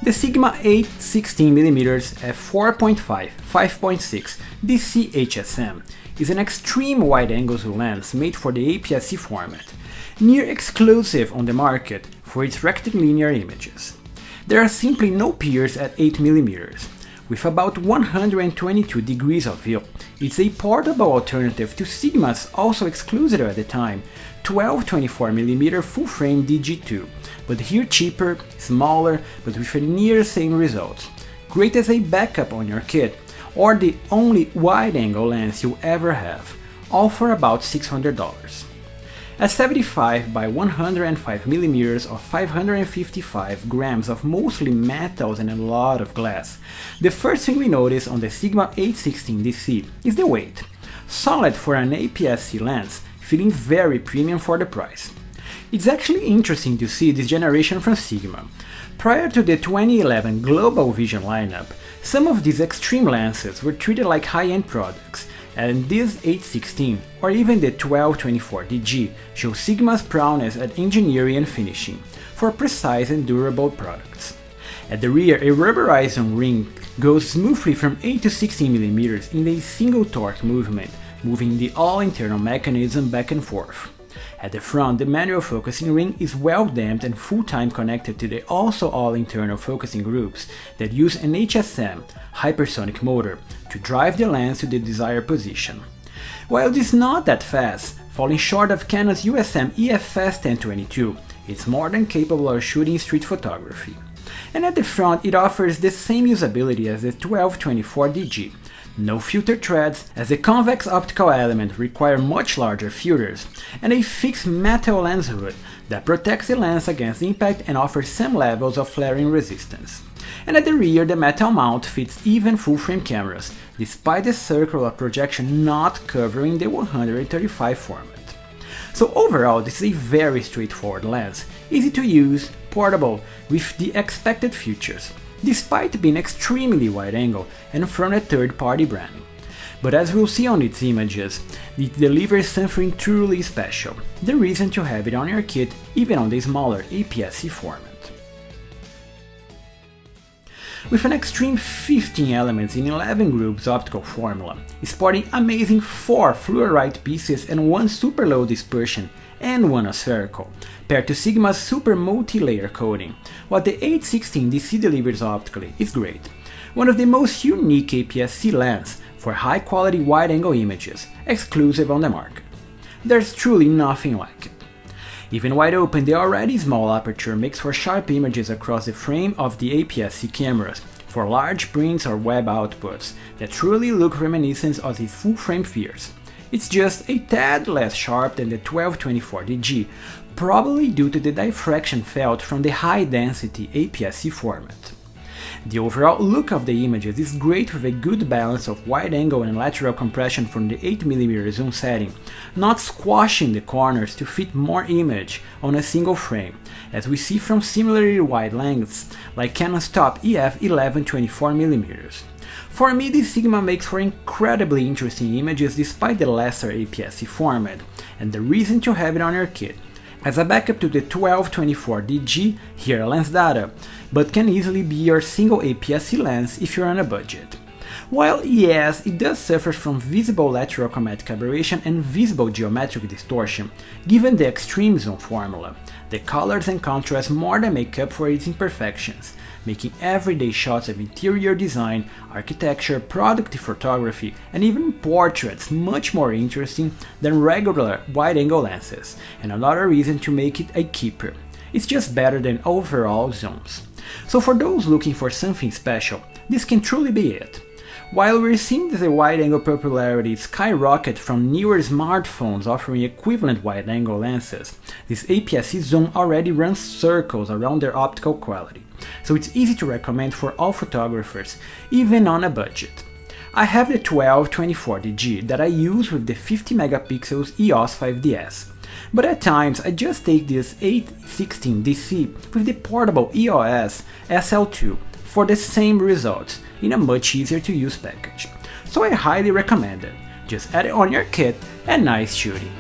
The Sigma 8-16mm f4.5 5.6 DC HSM is an extreme wide-angle zoom lens made for the APS-C format, near exclusive on the market for its rectilinear images. There are simply no peers at 8mm. With about 122 degrees of view, it's a portable alternative to Sigma's also exclusive at the time 12-24mm full-frame DG2, but here cheaper, smaller, but with a near same results. Great as a backup on your kit, or the only wide-angle lens you'll ever have, all for about $600. At 75 by 105mm or 555 grams of mostly metals and a lot of glass, the first thing we notice on the Sigma 8-16 DC is the weight. Solid for an APS-C lens, feeling very premium for the price. It's actually interesting to see this generation from Sigma. Prior to the 2011 Global Vision lineup, some of these extreme lenses were treated like high-end products, and this 8-16 or even the 12-24DG show Sigma's prowess at engineering and finishing for precise and durable products. At the rear, a rubberized ring goes smoothly from 8 to 16mm in a single torque movement, moving the all-internal mechanism back and forth. At the front, the manual focusing ring is well damped and full-time connected to the also all-internal focusing groups that use an HSM hypersonic motor to drive the lens to the desired position. While it is not that fast, falling short of Canon's USM EF-Fast 1022, it's more than capable of shooting street photography. And at the front, it offers the same usability as the 12-24DG. No filter threads, as the convex optical element require much larger filters, and a fixed metal lens hood that protects the lens against impact and offers some levels of flaring resistance. And at the rear, the metal mount fits even full-frame cameras, despite the circular projection not covering the 135 format. So overall, this is a very straightforward lens, easy to use, portable, with the expected features, despite being extremely wide-angle and from a third-party brand. But as we'll see on its images, it delivers something truly special, the reason to have it on your kit even on the smaller APS-C format. With an extreme 15 elements in 11 groups optical formula, sporting amazing 4 fluorite pieces and 1 super low dispersion and 1 aspherical, paired to Sigma's super multi-layer coating, what the 8-16 DC delivers optically is great. One of the most unique APS-C lenses for high-quality wide-angle images, exclusive on the market. There's truly nothing like it. Even wide open, the already small aperture makes for sharp images across the frame of the APS-C cameras, for large prints or web outputs that truly look reminiscent of the full-frame spheres. It's just a tad less sharp than the 12-24DG, probably due to the diffraction felt from the high-density APS-C format. The overall look of the images is great with a good balance of wide angle and lateral compression from the 8mm zoom setting, not squashing the corners to fit more image on a single frame, as we see from similarly wide lengths like Canon's top EF 11-24mm. For me, this Sigma makes for incredibly interesting images despite the lesser APS-C format, and the reason to have it on your kit. As a backup to the 12-24DG, here lens data, but can easily be your single APS-C lens if you're on a budget. While yes, it does suffer from visible lateral chromatic aberration and visible geometric distortion, given the extreme zoom formula, the colors and contrast more than make up for its imperfections, making everyday shots of interior design, architecture, product photography, and even portraits much more interesting than regular wide-angle lenses, and another reason to make it a keeper. It's just better than overall zooms. So for those looking for something special, this can truly be it. While we're seeing the wide-angle popularity skyrocket from newer smartphones offering equivalent wide-angle lenses, this APS-C zoom already runs circles around their optical quality, so it's easy to recommend for all photographers, even on a budget. I have the 12-24DG that I use with the 50 megapixels EOS 5DS, but at times I just take this 8-16 DC with the portable EOS SL2 for the same results in a much easier to use package. So I highly recommend it. Just add it on your kit and nice shooting.